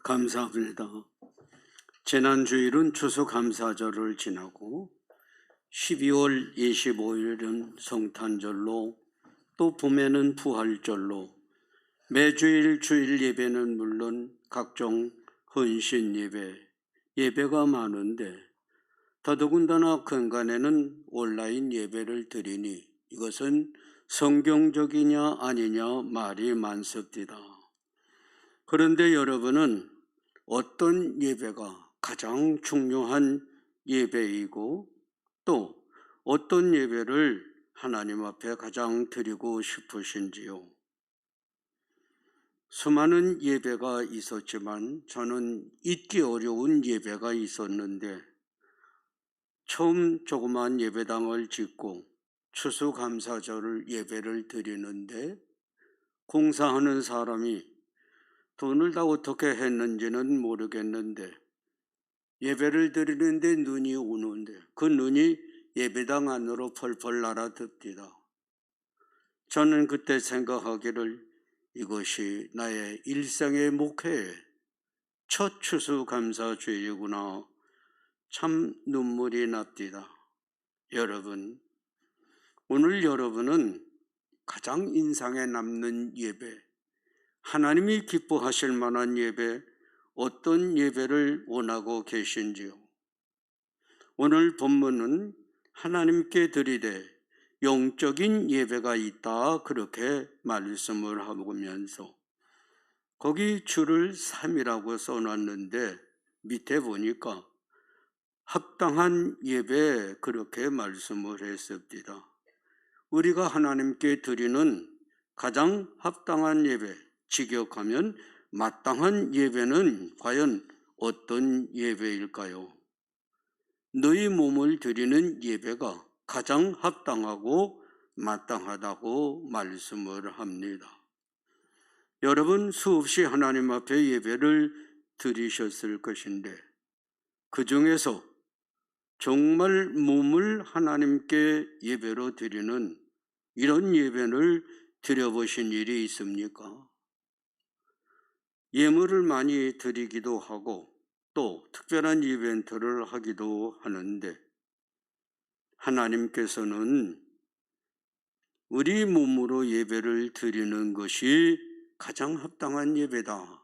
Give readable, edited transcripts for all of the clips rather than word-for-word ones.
감사합니다. 지난주일은 추수감사절을 지나고 12월 25일은 성탄절로 또 봄에는 부활절로 매주일 주일 예배는 물론 각종 헌신 예배가 많은데 더더군다나 근간에는 온라인 예배를 드리니 이것은 성경적이냐 아니냐 말이 많습니다. 그런데 여러분은 어떤 예배가 가장 중요한 예배이고 또 어떤 예배를 하나님 앞에 가장 드리고 싶으신지요? 수많은 예배가 있었지만 저는 잊기 어려운 예배가 있었는데 처음 조그만 예배당을 짓고 추수감사절 예배를 드리는데 공사하는 사람이 돈을 다 어떻게 했는지는 모르겠는데 예배를 드리는데 눈이 오는데 그 눈이 예배당 안으로 펄펄 날아듭니다. 저는 그때 생각하기를 이것이 나의 일생의 목회의 첫 추수감사주일이구나. 참 눈물이 납니다. 여러분, 오늘 여러분은 가장 인상에 남는 예배, 하나님이 기뻐하실 만한 예배, 어떤 예배를 원하고 계신지요? 오늘 본문은 하나님께 드리되 영적인 예배가 있다 그렇게 말씀을 하면서 거기 주를 3이라고 써놨는데 밑에 보니까 합당한 예배 그렇게 말씀을 했습니다. 우리가 하나님께 드리는 가장 합당한 예배, 직역하면 마땅한 예배는 과연 어떤 예배일까요? 너희 몸을 드리는 예배가 가장 합당하고 마땅하다고 말씀을 합니다. 여러분 수없이 하나님 앞에 예배를 드리셨을 것인데 그 중에서 정말 몸을 하나님께 예배로 드리는 이런 예배를 드려보신 일이 있습니까? 예물을 많이 드리기도 하고 또 특별한 이벤트를 하기도 하는데 하나님께서는 우리 몸으로 예배를 드리는 것이 가장 합당한 예배다.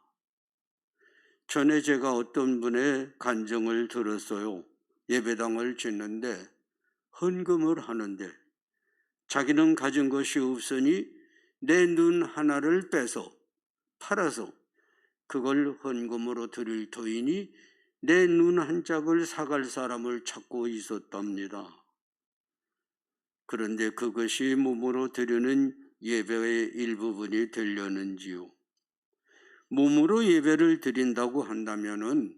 전에 제가 어떤 분의 간증을 들었어요. 예배당을 짓는데 헌금을 하는데 자기는 가진 것이 없으니 내 눈 하나를 빼서 팔아서 그걸 헌금으로 드릴 터이니 내 눈 한 짝을 사갈 사람을 찾고 있었답니다. 그런데 그것이 몸으로 드리는 예배의 일부분이 되려는지요? 몸으로 예배를 드린다고 한다면은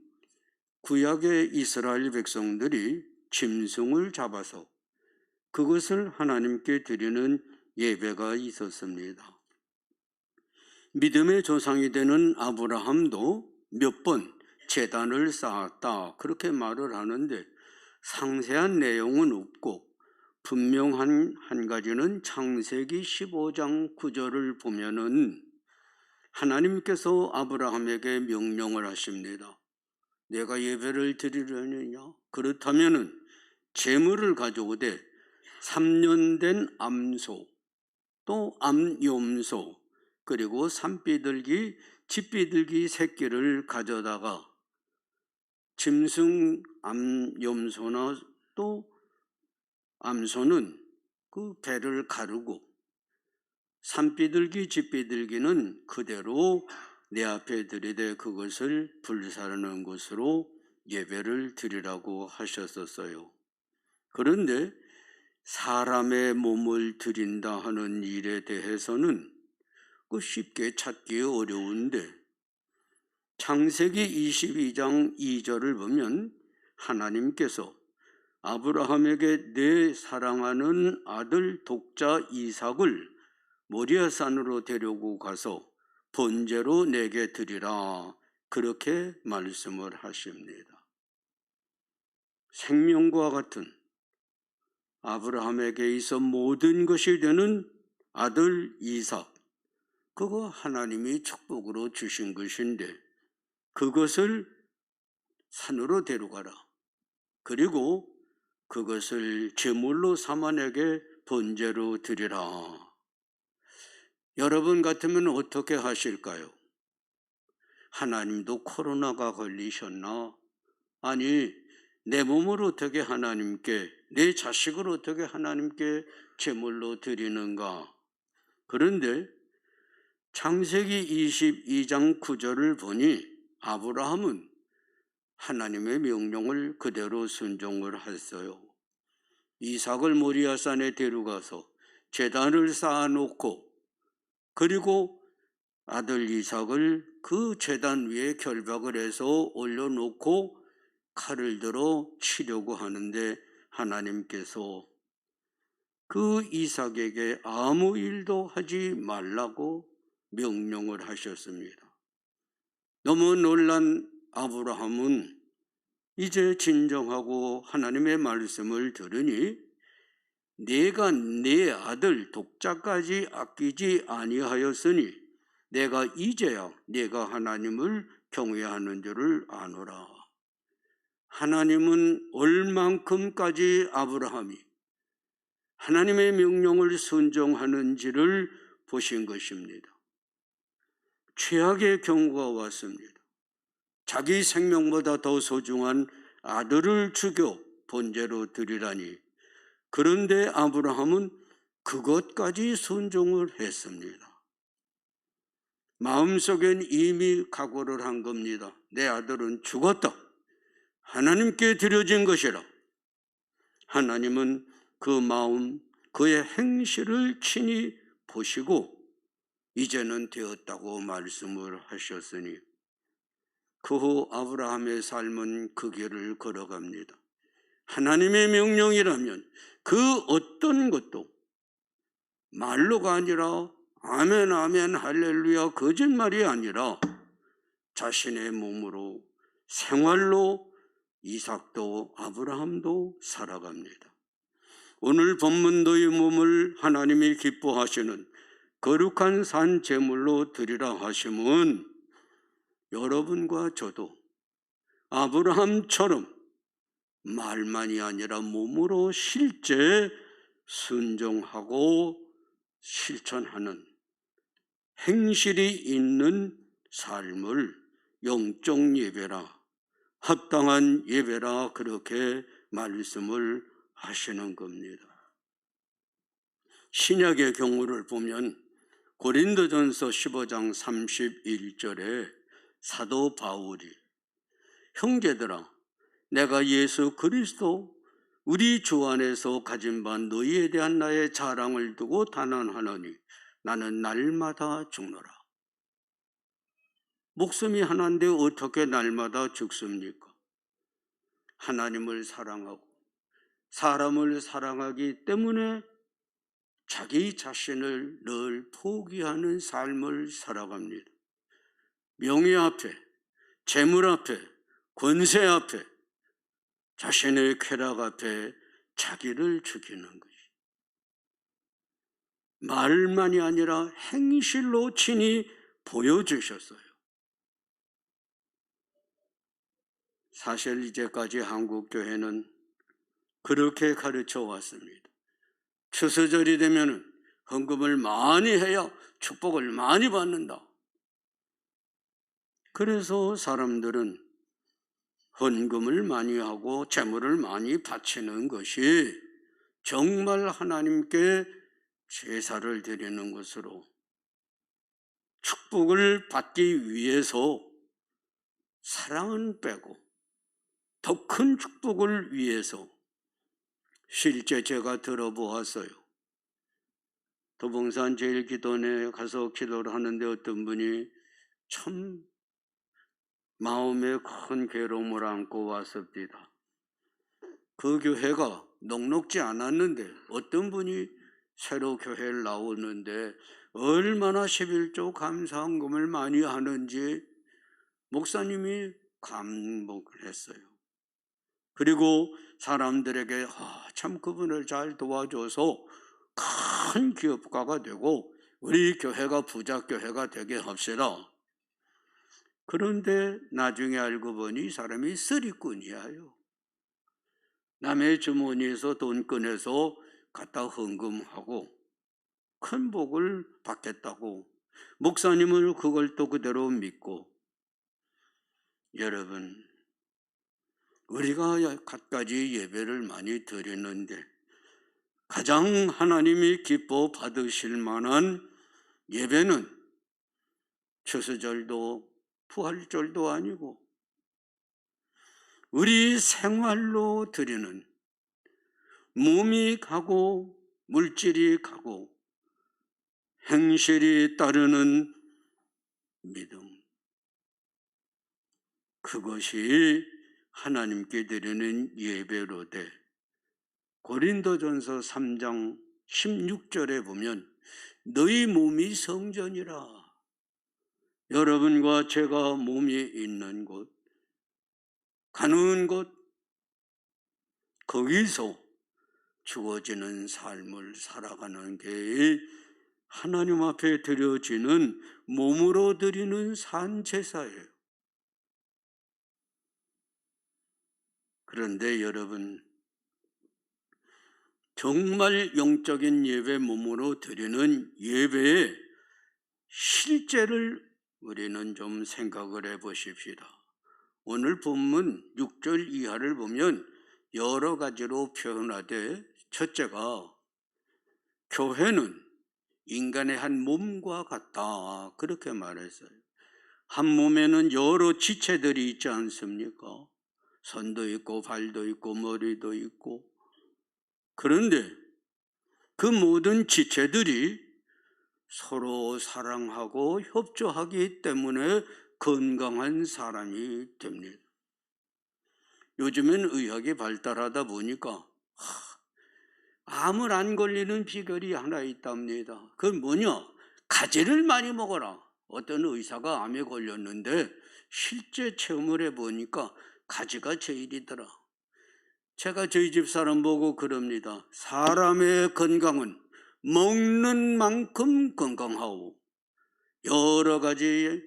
구약의 이스라엘 백성들이 짐승을 잡아서 그것을 하나님께 드리는 예배가 있었습니다. 믿음의 조상이 되는 아브라함도 몇 번 제단을 쌓았다 그렇게 말을 하는데 상세한 내용은 없고 분명한 한 가지는 창세기 15장 9절을 보면은 하나님께서 아브라함에게 명령을 하십니다. 내가 예배를 드리려느냐? 그렇다면은 제물을 가져오되 3년 된 암소 또 암염소 그리고 산비둘기 쥐비둘기 새끼를 가져다가 짐승 암염소나 또 암소는 그 배를 가르고 산비둘기 쥐비둘기는 그대로 내 앞에 드리되 그것을 불사르는 것으로 예배를 드리라고 하셨었어요. 그런데 사람의 몸을 드린다 하는 일에 대해서는 쉽게 찾기 어려운데 창세기 22장 2절을 보면 하나님께서 아브라함에게 내 사랑하는 아들 독자 이삭을 모리아산으로 데리고 가서 번제로 내게 드리라 그렇게 말씀을 하십니다. 생명과 같은 아브라함에게 있어 모든 것이 되는 아들 이삭, 그거 하나님이 축복으로 주신 것인데 그것을 산으로 데려가라. 그리고 그것을 제물로 삼아 내게 번제로 드리라. 여러분 같으면 어떻게 하실까요? 하나님도 코로나가 걸리셨나? 아니, 내 몸을 어떻게 하나님께, 내 자식을 어떻게 하나님께 제물로 드리는가? 그런데 창세기 22장 9절을 보니 아브라함은 하나님의 명령을 그대로 순종을 했어요. 이삭을 모리아산에 데려가서 제단을 쌓아놓고 그리고 아들 이삭을 그 제단 위에 결박을 해서 올려놓고 칼을 들어 치려고 하는데 하나님께서 그 이삭에게 아무 일도 하지 말라고 명령을 하셨습니다. 너무 놀란 아브라함은 이제 진정하고 하나님의 말씀을 들으니 내가 내 아들 독자까지 아끼지 아니하였으니 내가 이제야 내가 하나님을 경외하는 줄을 아노라. 하나님은 얼만큼까지 아브라함이 하나님의 명령을 순종하는지를 보신 것입니다. 최악의 경우가 왔습니다. 자기 생명보다 더 소중한 아들을 죽여 번제로 드리라니. 그런데 아브라함은 그것까지 순종을 했습니다. 마음속엔 이미 각오를 한 겁니다. 내 아들은 죽었다. 하나님께 드려진 것이라. 하나님은 그 마음, 그의 행실을 친히 보시고 이제는 되었다고 말씀을 하셨으니 그 후 아브라함의 삶은 그 길을 걸어갑니다. 하나님의 명령이라면 그 어떤 것도 말로가 아니라 아멘 아멘 할렐루야 거짓말이 아니라 자신의 몸으로 생활로 이삭도 아브라함도 살아갑니다. 오늘 본문도의 몸을 하나님이 기뻐하시는 거룩한 산 제물로 드리라 하심은 여러분과 저도 아브라함처럼 말만이 아니라 몸으로 실제 순종하고 실천하는 행실이 있는 삶을 영적 예배라, 합당한 예배라 그렇게 말씀을 하시는 겁니다. 신약의 경우를 보면 고린도전서 15장 31절에 사도 바울이 형제들아 내가 예수 그리스도 우리 주 안에서 가진 바 너희에 대한 나의 자랑을 두고 단언하노니 나는 날마다 죽노라. 목숨이 하나인데 어떻게 날마다 죽습니까? 하나님을 사랑하고 사람을 사랑하기 때문에 자기 자신을 늘 포기하는 삶을 살아갑니다. 명예 앞에, 재물 앞에, 권세 앞에, 자신의 쾌락 앞에 자기를 죽이는 것이 말만이 아니라 행실로 친히 보여주셨어요. 사실 이제까지 한국교회는 그렇게 가르쳐 왔습니다. 추수절이 되면 헌금을 많이 해야 축복을 많이 받는다. 그래서 사람들은 헌금을 많이 하고 재물을 많이 바치는 것이 정말 하나님께 제사를 드리는 것으로 축복을 받기 위해서 사랑은 빼고 더 큰 축복을 위해서 실제 제가 들어보았어요. 도봉산 제일기도원에 가서 기도를 하는데 어떤 분이 참 마음에 큰 괴로움을 안고 왔습니다. 그 교회가 녹록지 않았는데 어떤 분이 새로 교회를 나오는데 얼마나 11조 감사헌금을 많이 하는지 목사님이 감복을 했어요. 그리고 사람들에게 참 그분을 잘 도와줘서 큰 기업가가 되고 우리 교회가 부자 교회가 되게 합시다. 그런데 나중에 알고 보니 이 사람이 쓰리꾼이야요. 남의 주머니에서 돈 꺼내서 갖다 헌금하고 큰 복을 받겠다고 목사님은 그걸 또 그대로 믿고. 여러분, 우리가 갖가지 예배를 많이 드리는데 가장 하나님이 기뻐 받으실 만한 예배는 추수절도 부활절도 아니고 우리 생활로 드리는, 몸이 가고 물질이 가고 행실이 따르는 믿음, 그것이 하나님께 드리는 예배로되, 고린도전서 3장 16절에 보면 너희 몸이 성전이라. 여러분과 제가 몸이 있는 곳, 가는 곳, 거기서 주어지는 삶을 살아가는 게 하나님 앞에 드려지는 몸으로 드리는 산제사예요. 그런데 여러분, 정말 영적인 예배, 몸으로 드리는 예배의 실제를 우리는 좀 생각을 해 보십시다. 오늘 본문 6절 이하를 보면 여러 가지로 표현하되, 첫째가 교회는 인간의 한 몸과 같다, 그렇게 말했어요. 한 몸에는 여러 지체들이 있지 않습니까? 손도 있고 발도 있고 머리도 있고. 그런데 그 모든 지체들이 서로 사랑하고 협조하기 때문에 건강한 사람이 됩니다. 요즘엔 의학이 발달하다 보니까 암을 안 걸리는 비결이 하나 있답니다. 그건 뭐냐? 가지를 많이 먹어라. 어떤 의사가 암에 걸렸는데 실제 체험을 해보니까 가지가 제일이더라. 제가 저희 집 사람 보고 그럽니다. 사람의 건강은 먹는 만큼 건강하고 여러 가지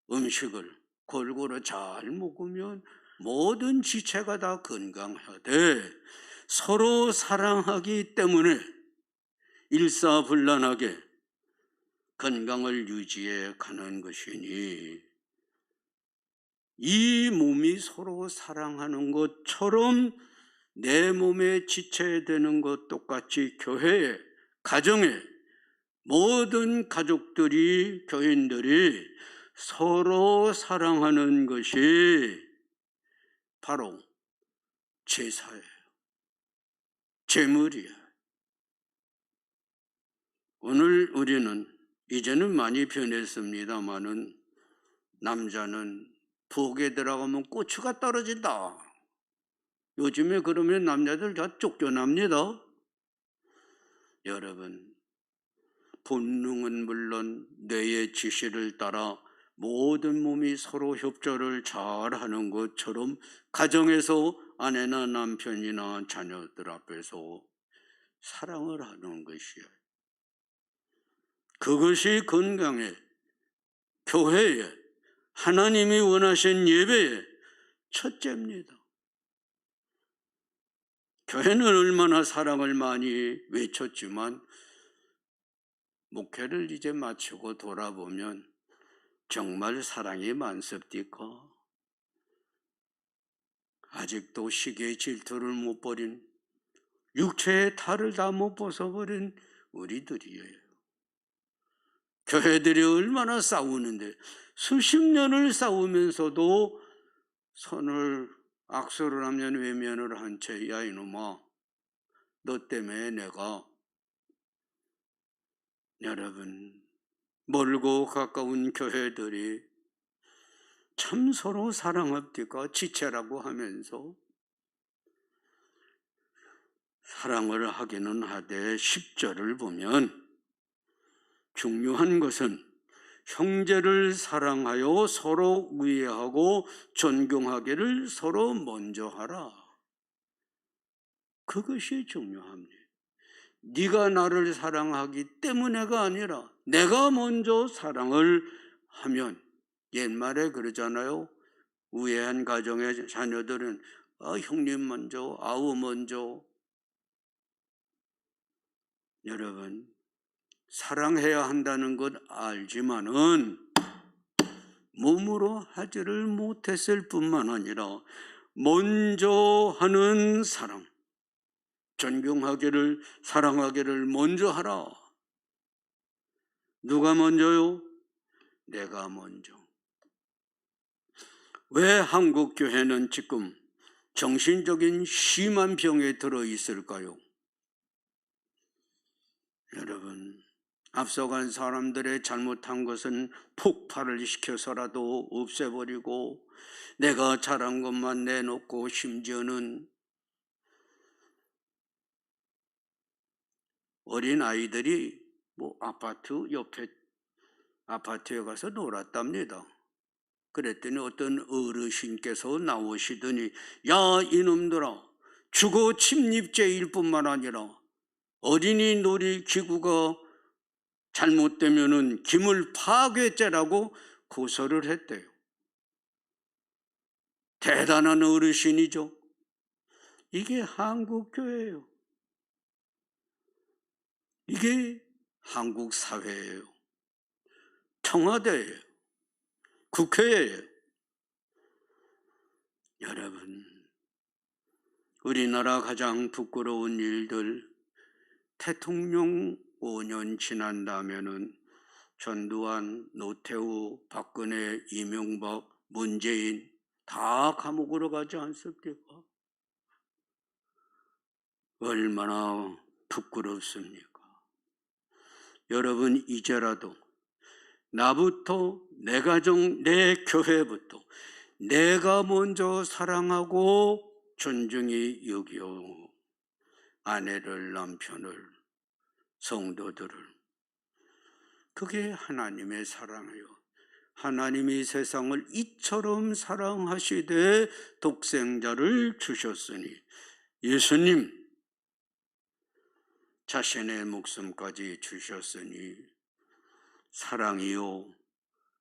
음식을 골고루 잘 먹으면 모든 지체가 다 건강하되, 서로 사랑하기 때문에 일사불란하게 건강을 유지해 가는 것이니, 이 몸이 서로 사랑하는 것처럼 내 몸에 지체되는 것 똑같이 교회에, 가정에 모든 가족들이, 교인들이 서로 사랑하는 것이 바로 제사예요. 제물이에요. 오늘 우리는 이제는 많이 변했습니다마는 남자는 부엌에 들어가면 고추가 떨어진다. 요즘에 그러면 남자들 다 쫓겨납니다. 여러분, 본능은 물론 뇌의 지시를 따라 모든 몸이 서로 협조를 잘하는 것처럼 가정에서 아내나 남편이나 자녀들 앞에서 사랑을 하는 것이에요. 그것이 건강에, 교회에, 하나님이 원하신 예배의 첫째입니다. 교회는 얼마나 사랑을 많이 외쳤지만 목회를 이제 마치고 돌아보면 정말 사랑이 많습니까? 아직도 시기의 질투를 못 버린, 육체의 탈을 다 못 벗어버린 우리들이에요. 교회들이 얼마나 싸우는데, 수십 년을 싸우면서도 손을 악수를 하면 외면을 한 채, 야 이놈아, 너 때문에 내가. 여러분, 멀고 가까운 교회들이 참 서로 사랑합니까? 지체라고 하면서 사랑을 하기는 하되 10절을 보면 중요한 것은 형제를 사랑하여 서로 우애하고 존경하기를 서로 먼저 하라. 그것이 중요합니다. 네가 나를 사랑하기 때문에가 아니라 내가 먼저 사랑을 하면 옛말에 그러잖아요. 우애한 가정의 자녀들은 형님 먼저, 아우 먼저. 여러분, 사랑해야 한다는 것 알지만은 몸으로 하지를 못했을 뿐만 아니라 먼저 하는 사랑, 존경하기를, 사랑하기를 먼저 하라. 누가 먼저요? 내가 먼저. 왜 한국 교회는 지금 정신적인 심한 병에 들어 있을까요? 여러분, 앞서간 사람들의 잘못한 것은 폭발을 시켜서라도 없애버리고 내가 잘한 것만 내놓고 심지어는 어린 아이들이 아파트 옆에 아파트에 가서 놀았답니다. 그랬더니 어떤 어르신께서 나오시더니 야 이놈들아, 주거 침입죄일 뿐만 아니라 어린이 놀이기구가 잘못되면은 기물 파괴죄라고 고소를 했대요. 대단한 어르신이죠. 이게 한국교회예요. 이게 한국 사회예요. 청와대예요. 국회예요. 여러분, 우리나라 가장 부끄러운 일들, 대통령 5년 지난다면은 전두환, 노태우, 박근혜, 이명박, 문재인 다 감옥으로 가지 않습니까? 얼마나 부끄럽습니까? 여러분, 이제라도 나부터, 내 가정, 내 교회부터 내가 먼저 사랑하고 존중히 여기오. 아내를, 남편을, 성도들을. 그게 하나님의 사랑이요. 하나님이 세상을 이처럼 사랑하시되 독생자를 주셨으니, 예수님 자신의 목숨까지 주셨으니 사랑이요,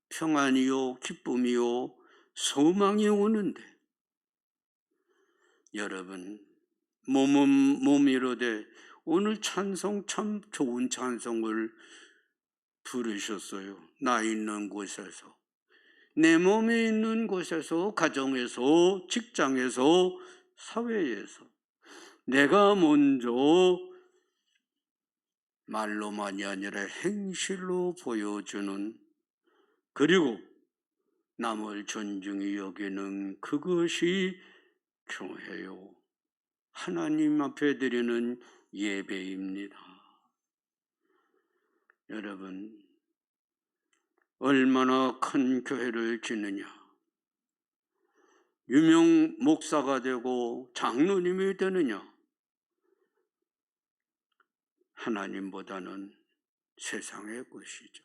평안이요, 기쁨이요, 소망이 오는데, 여러분, 몸은 몸이로되 오늘 찬송 참 좋은 찬송을 부르셨어요. 나 있는 곳에서, 내 몸에 있는 곳에서, 가정에서, 직장에서, 사회에서 내가 먼저 말로만이 아니라 행실로 보여주는, 그리고 남을 존중히 여기는 그것이 교회요, 하나님 앞에 드리는 예배입니다. 여러분, 얼마나 큰 교회를 지느냐, 유명 목사가 되고 장로님이 되느냐, 하나님보다는 세상의 것이죠.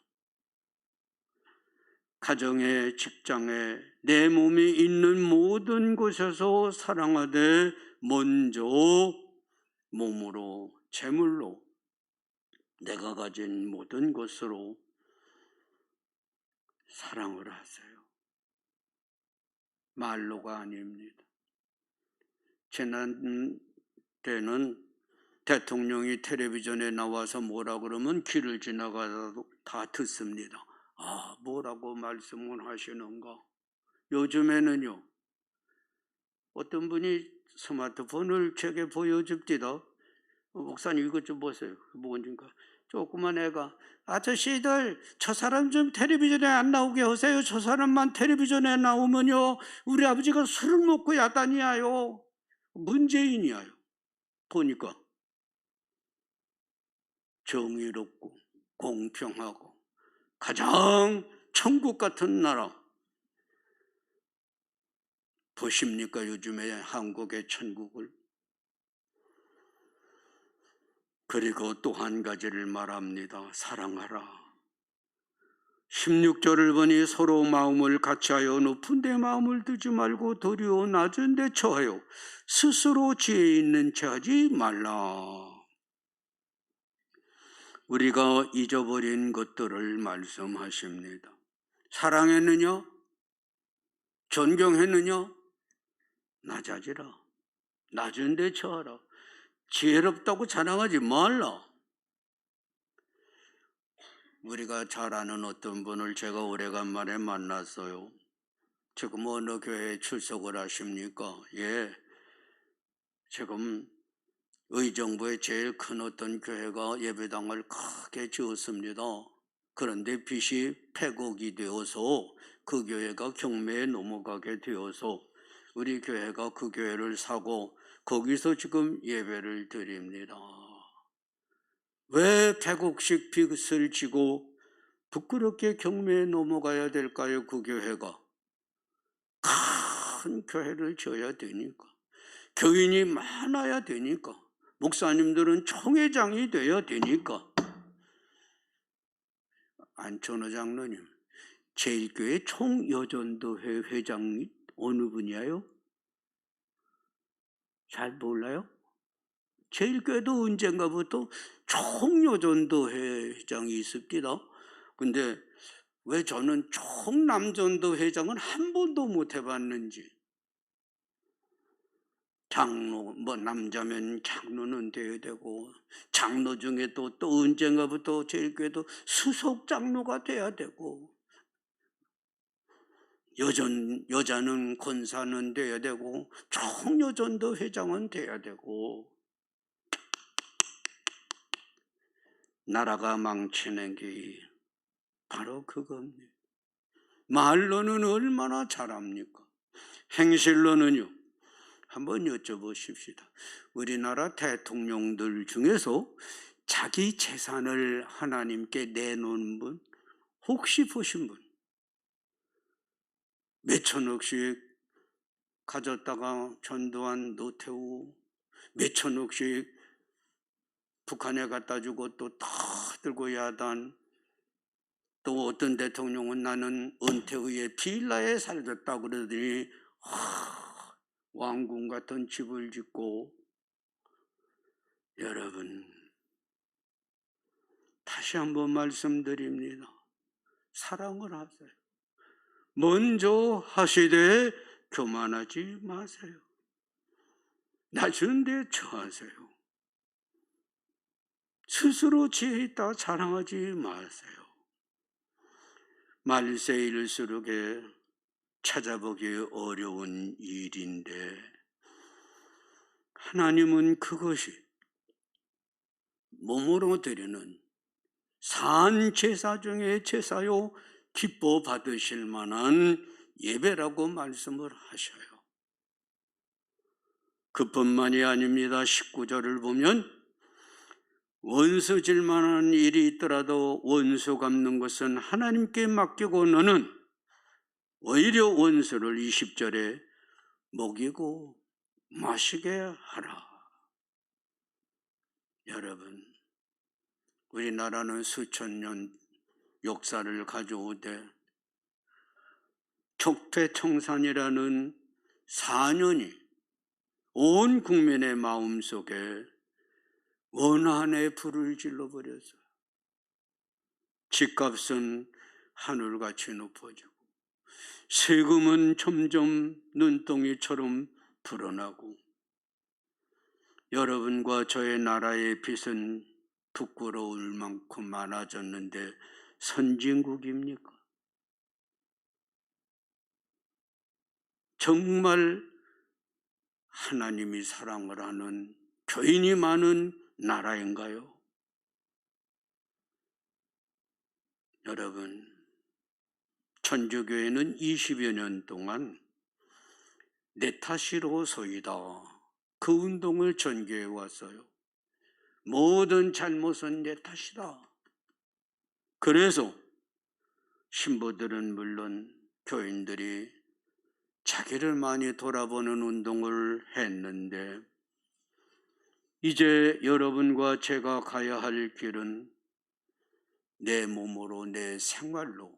가정에, 직장에, 내 몸이 있는 모든 곳에서 사랑하되 먼저 몸으로, 재물로, 내가 가진 모든 것으로 사랑을 하세요. 말로가 아닙니다. 지난 때는 대통령이 텔레비전에 나와서 뭐라 그러면 길을 지나가도 다 듣습니다. 뭐라고 말씀을 하시는가? 요즘에는요, 어떤 분이 스마트폰을 제게 보여줍니다. 목사님 이것 좀 보세요. 뭔가 조그만 애가, 아저씨들 저 사람 좀 텔레비전에 안 나오게 하세요. 저 사람만 텔레비전에 나오면요 우리 아버지가 술을 먹고 야단이야요. 문재인이야요. 보니까 정의롭고 공평하고 가장 천국 같은 나라 보십니까? 요즘에 한국의 천국을. 그리고 또 한 가지를 말합니다. 사랑하라. 16절을 보니 서로 마음을 같이하여 높은 데 마음을 두지 말고 도리어 낮은 데 처하여 스스로 지혜 있는 채 하지 말라. 우리가 잊어버린 것들을 말씀하십니다. 사랑했느냐? 존경했느냐? 낮아지라. 낮은 데 처하라. 지혜롭다고 자랑하지 말라. 우리가 잘 아는 어떤 분을 제가 오래간만에 만났어요. 지금 어느 교회에 출석을 하십니까? 예, 지금 의정부에 제일 큰 어떤 교회가 예배당을 크게 지었습니다. 그런데 빚이 폐곡이 되어서 그 교회가 경매에 넘어가게 되어서 우리 교회가 그 교회를 사고 거기서 지금 예배를 드립니다. 왜 폐곡식 빚을 지고 부끄럽게 경매에 넘어가야 될까요? 그 교회가 큰 교회를 지어야 되니까, 교인이 많아야 되니까, 목사님들은 총회장이 돼야 되니까. 안천호 장로님, 제1교회 총여전도회 회장이 어느 분이에요? 잘 몰라요? 제1교회도 언젠가부터 총여전도회 회장이 있습니다. 근데 왜 저는 총남전도 회장은 한 번도 못 해봤는지. 장로, 남자면 장로는 돼야 되고, 장로 중에 또 언젠가부터 제1교회도 수석 장로가 돼야 되고, 여자는 권사는 돼야 되고, 총여전도 회장은 돼야 되고, 나라가 망치는 게 바로 그겁니다. 말로는 얼마나 잘합니까? 행실로는요. 한번 여쭤보십시다. 우리나라 대통령들 중에서 자기 재산을 하나님께 내놓은 분 혹시 보신 분? 몇천억씩 가졌다가 전두환, 노태우 몇천억씩 북한에 갖다 주고 또 다 들고 야단, 또 어떤 대통령은 나는 은퇴 후에 빌라에 살겠다 그러더니 왕궁 같은 집을 짓고. 여러분, 다시 한번 말씀드립니다. 사랑을 하세요. 먼저 하시되 교만하지 마세요. 낮은 데 처하세요. 스스로 지혜 있다 자랑하지 마세요. 말세일수록에 찾아보기 어려운 일인데 하나님은 그것이 몸으로 드리는 산 제사 중에 제사요 기뻐 받으실 만한 예배라고 말씀을 하셔요. 그뿐만이 아닙니다. 19절을 보면 원수 질 만한 일이 있더라도 원수 갚는 것은 하나님께 맡기고 너는 오히려 원수를 20절에 먹이고 마시게 하라. 여러분, 우리나라는 수천 년 역사를 가져오되 척폐청산이라는 사년이 온 국민의 마음속에 원한의 불을 질러버려서 집값은 하늘같이 높아지고 세금은 점점 눈덩이처럼 불어나고 여러분과 저의 나라의 빚은 부끄러울 만큼 많아졌는데 선진국입니까? 정말 하나님이 사랑을 하는 교인이 많은 나라인가요? 여러분, 천주교회는 20여 년 동안 내 탓이로소이다, 그 운동을 전개해 왔어요. 모든 잘못은 내 탓이다. 그래서 신부들은 물론 교인들이 자기를 많이 돌아보는 운동을 했는데 이제 여러분과 제가 가야 할 길은 내 몸으로, 내 생활로,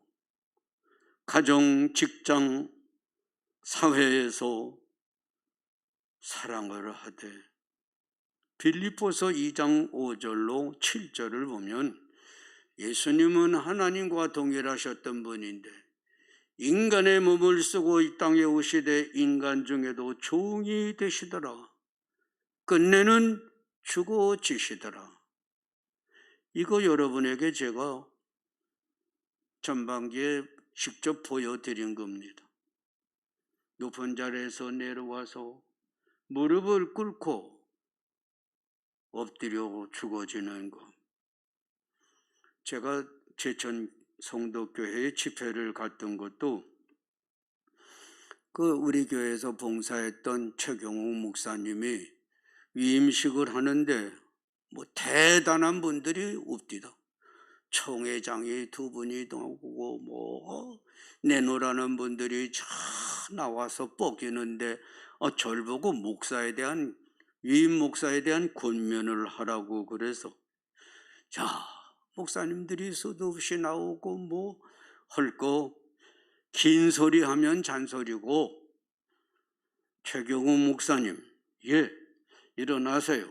가정, 직장, 사회에서 사랑을 하되, 빌립보서 2장 5절로 7절을 보면 예수님은 하나님과 동일하셨던 분인데 인간의 몸을 쓰고 이 땅에 오시되 인간 중에도 종이 되시더라. 끝내는 죽어지시더라. 이거 여러분에게 제가 전반기에 직접 보여드린 겁니다. 높은 자리에서 내려와서 무릎을 꿇고 엎드려 죽어지는 것. 제가 제천 성도교회에 집회를 갔던 것도 우리 교회에서 봉사했던 최경욱 목사님이 위임식을 하는데 대단한 분들이 옵디다. 총회장이 두 분이 나오고 내노라는 분들이 쫙 나와서 뻐기는데 절 보고 위임 목사에 대한 권면을 하라고 그래서 자 목사님들이 수도 없이 나오고 할 거 긴 소리 하면 잔소리고 최경욱 목사님 일어나세요.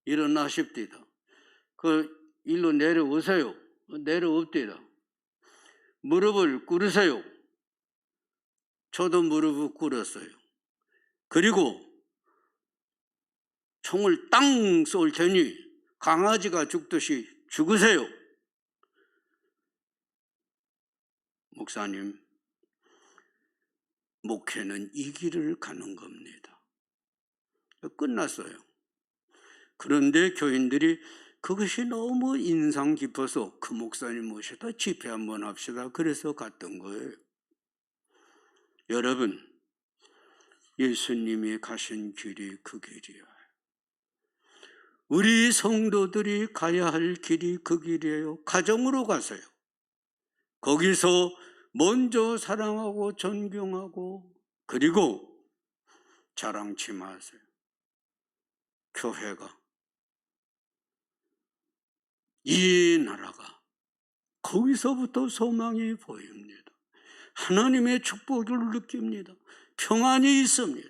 일어나십디다. 일로 내려오세요. 내려옵디다. 무릎을 꿇으세요. 저도 무릎을 꿇었어요. 그리고 총을 땅 쏠 테니 강아지가 죽듯이 죽으세요. 목사님, 목회는 이 길을 가는 겁니다. 끝났어요. 그런데 교인들이 그것이 너무 인상 깊어서 그 목사님 모셔다 집회 한번 합시다. 그래서 갔던 거예요. 여러분, 예수님이 가신 길이 그 길이야. 우리 성도들이 가야 할 길이 그 길이에요. 가정으로 가세요. 거기서 먼저 사랑하고 존경하고 그리고 자랑치 마세요. 교회가, 이 나라가 거기서부터 소망이 보입니다. 하나님의 축복을 느낍니다. 평안이 있습니다.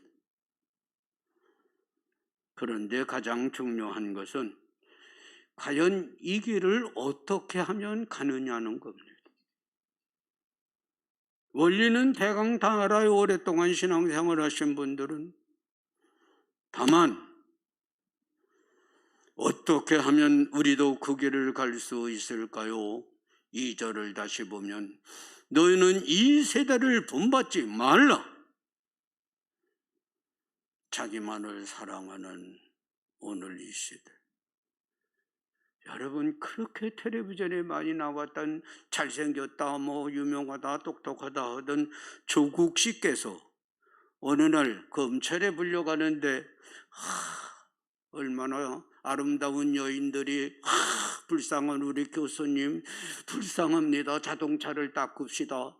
그런데 가장 중요한 것은 과연 이 길을 어떻게 하면 가느냐는 겁니다. 원리는 대강 다 알아요. 오랫동안 신앙생활 하신 분들은. 다만 어떻게 하면 우리도 그 길을 갈 수 있을까요? 2절을 다시 보면 너희는 이 세대를 본받지 말라. 자기만을 사랑하는 오늘 이 시대. 여러분, 그렇게 텔레비전에 많이 나왔던 잘생겼다, 유명하다, 똑똑하다 하던 조국 씨께서 어느 날 검찰에 불려가는데 얼마나 아름다운 여인들이 불쌍한 우리 교수님 불쌍합니다. 자동차를 닦읍시다.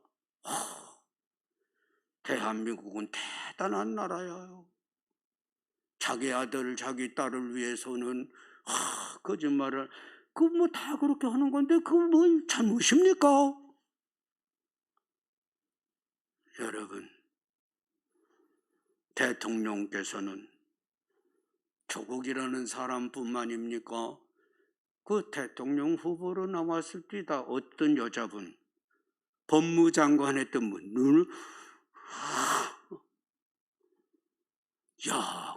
대한민국은 대단한 나라예요. 자기 아들, 자기 딸을 위해서는 거짓말을 다 그렇게 하는 건데 그거 잘못입니까? 여러분, 대통령께서는 조국이라는 사람뿐만입니까? 그 대통령 후보로 나왔을 때다 어떤 여자분, 법무장관 했던 분,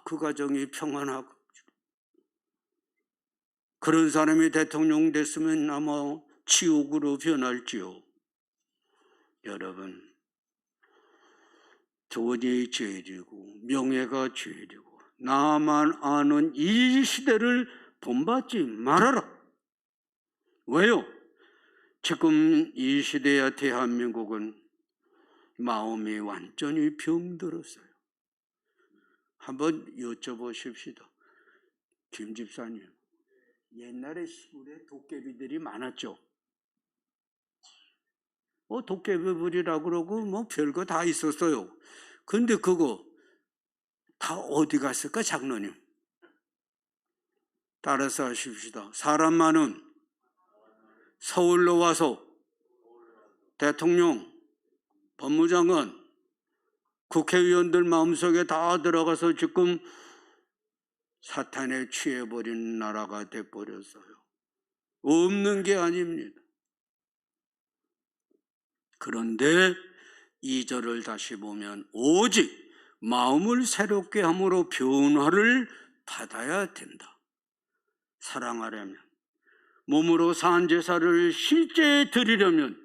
그 가정이 평안하고 그런 사람이 대통령 됐으면 아마 지옥으로 변할지요. 여러분, 돈이 죄이고 명예가 죄이고 나만 아는 이 시대를 본받지 말아라. 왜요? 지금 이 시대야 대한민국은 마음이 완전히 병들었어요. 한번 여쭤보십시다. 김 집사님, 옛날에 시골에 도깨비들이 많았죠. 도깨비불이라고 그러고 별거 다 있었어요. 근데 그거 다 어디 갔을까, 장로님? 따라서 하십시다. 사람 많은 서울로 와서 대통령, 법무장관, 국회의원들 마음속에 다 들어가서 지금 사탄에 취해버린 나라가 돼버렸어요. 없는 게 아닙니다. 그런데 2절을 다시 보면 오직 마음을 새롭게 함으로 변화를 받아야 된다. 사랑하려면, 몸으로 산 제사를 실제 드리려면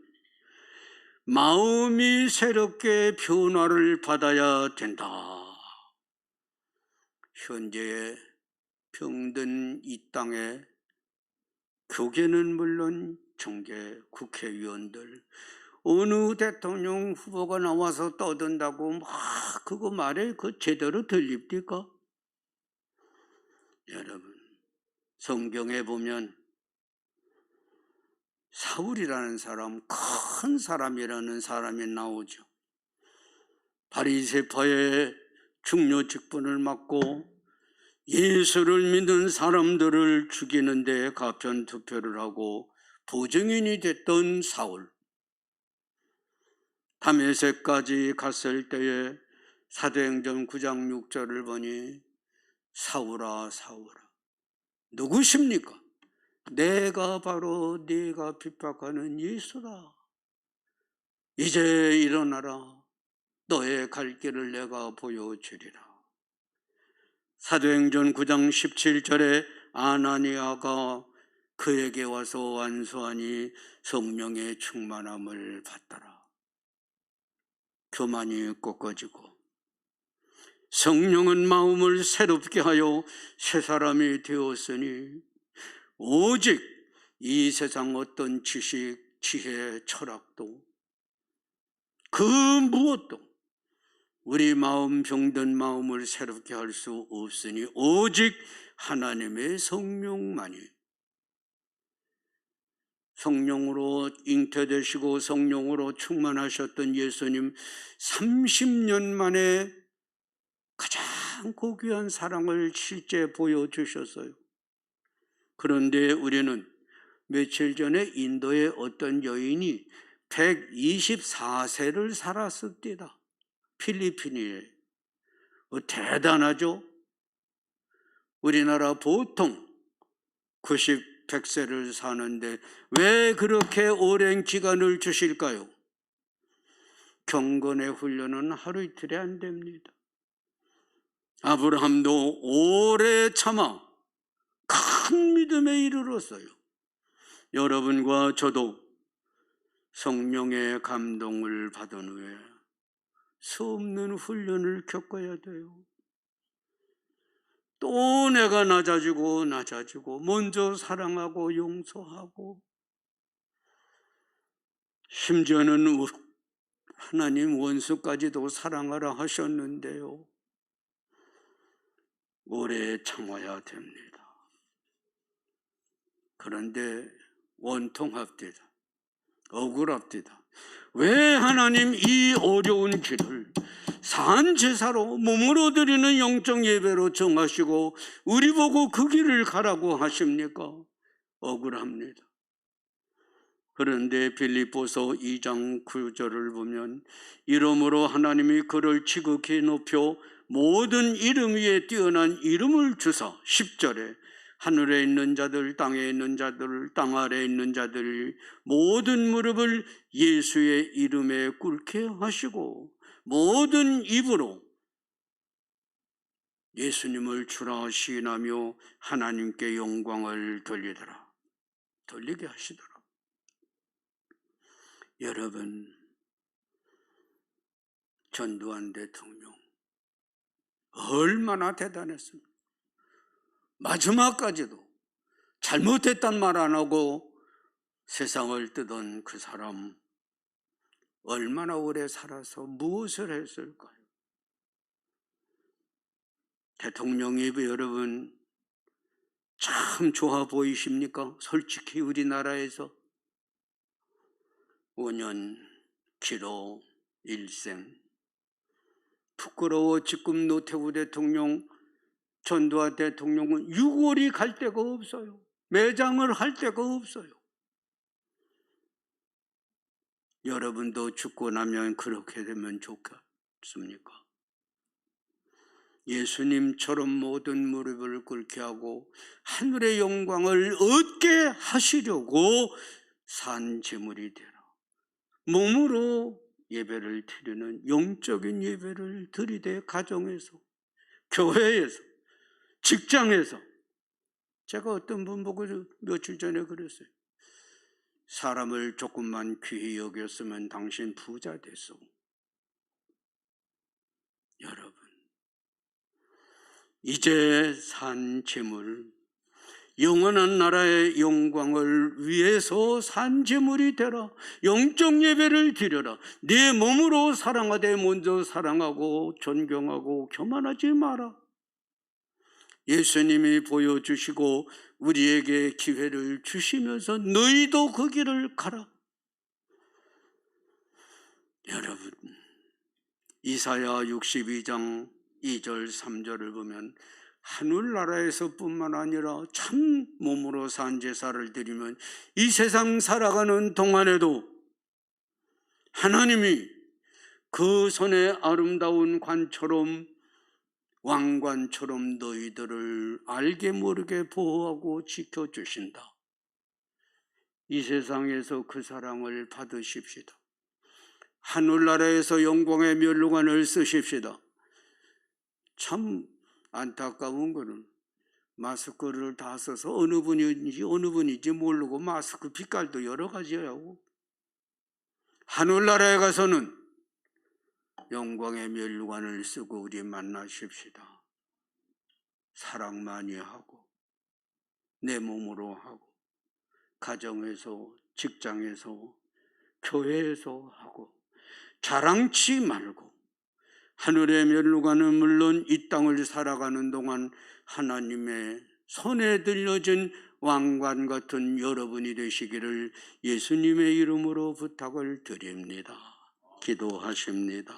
마음이 새롭게 변화를 받아야 된다. 현재 병든 이 땅에 교계는 물론 정계, 국회의원들, 어느 대통령 후보가 나와서 떠든다고 막 그거 말에 그 제대로 들립니까? 여러분, 성경에 보면 사울이라는 사람, 큰 사람이라는 사람이 나오죠. 바리새파의 중요 직분을 맡고 예수를 믿는 사람들을 죽이는 데 가편투표를 하고 보증인이 됐던 사울. 다메섹까지 갔을 때에 사도행전 9장 6절을 보니 사울아 사울아 누구십니까? 내가 바로 네가 핍박하는 예수다. 이제 일어나라. 너의 갈 길을 내가 보여주리라. 사도행전 9장 17절에 아나니아가 그에게 와서 완수하니 성령의 충만함을 받더라. 교만이 꺾어지고 성령은 마음을 새롭게 하여 새 사람이 되었으니 오직 이 세상 어떤 지식, 지혜, 철학도 그 무엇도 우리 마음 병든 마음을 새롭게 할 수 없으니 오직 하나님의 성령만이. 성령으로 잉태되시고 성령으로 충만하셨던 예수님 30년 만에 가장 고귀한 사랑을 실제 보여주셨어요. 그런데 우리는 며칠 전에 인도의 어떤 여인이 124세를 살았습니다. 필리핀이에요. 대단하죠? 우리나라 보통 90, 100세를 사는데 왜 그렇게 오랜 기간을 주실까요? 경건의 훈련은 하루 이틀이 안 됩니다. 아브라함도 오래 참아 큰 믿음에 이르렀어요. 여러분과 저도 성령의 감동을 받은 후에 수없는 훈련을 겪어야 돼요. 또 내가 낮아지고 먼저 사랑하고 용서하고, 심지어는 하나님 원수까지도 사랑하라 하셨는데요, 오래 참아야 됩니다. 그런데 원통합니다. 억울합니다. 왜 하나님 이 어려운 길을 산제사로 몸으로 드리는 영적 예배로 정하시고 우리 보고 그 길을 가라고 하십니까? 억울합니다. 그런데 빌립보서 2장 9절을 보면 이러므로 하나님이 그를 지극히 높여 모든 이름 위에 뛰어난 이름을 주사 10절에 하늘에 있는 자들, 땅에 있는 자들, 땅 아래에 있는 자들 모든 무릎을 예수의 이름에 꿇게 하시고 모든 입으로 예수님을 주라 시인하며 하나님께 영광을 돌리게 하시더라. 여러분, 전두환 대통령 얼마나 대단했습니까? 마지막까지도 잘못했단 말 안 하고 세상을 뜨던 그 사람 얼마나 오래 살아서 무엇을 했을까요? 대통령이 여러분 참 좋아 보이십니까? 솔직히 우리나라에서 5년 기로 일생, 부끄러워 지금 노태우 대통령, 전두환 대통령은 6월이 갈 데가 없어요. 매장을 할 데가 없어요. 여러분도 죽고 나면 그렇게 되면 좋겠습니까? 예수님처럼 모든 무릎을 꿇게 하고 하늘의 영광을 얻게 하시려고 산 제물이 되라. 몸으로 예배를 드리는 영적인 예배를 드리되 가정에서, 교회에서, 직장에서. 제가 어떤 분 보고 며칠 전에 그랬어요. 사람을 조금만 귀히 여겼으면 당신 부자 됐어. 여러분, 이제 산 재물, 영원한 나라의 영광을 위해서 산 재물이 되라. 영적 예배를 드려라. 네 몸으로 사랑하되 먼저 사랑하고 존경하고 교만하지 마라. 예수님이 보여주시고 우리에게 기회를 주시면서 너희도 그 길을 가라. 여러분, 이사야 62장 2절 3절을 보면 하늘나라에서 뿐만 아니라 참 몸으로 산 제사를 드리면 이 세상 살아가는 동안에도 하나님이 그 손에 아름다운 관처럼, 왕관처럼 너희들을 알게 모르게 보호하고 지켜주신다. 이 세상에서 그 사랑을 받으십시다. 하늘나라에서 영광의 면류관을 쓰십시다. 참 안타까운 거는 마스크를 다 써서 어느 분인지 모르고 마스크 빛깔도 여러 가지라고. 하늘나라에 가서는 영광의 면류관을 쓰고 우리 만나십시다. 사랑 많이 하고 내 몸으로 하고 가정에서, 직장에서, 교회에서 하고 자랑치 말고 하늘의 면류관은 물론 이 땅을 살아가는 동안 하나님의 손에 들려진 왕관 같은 여러분이 되시기를 예수님의 이름으로 부탁을 드립니다. 기도하십니다.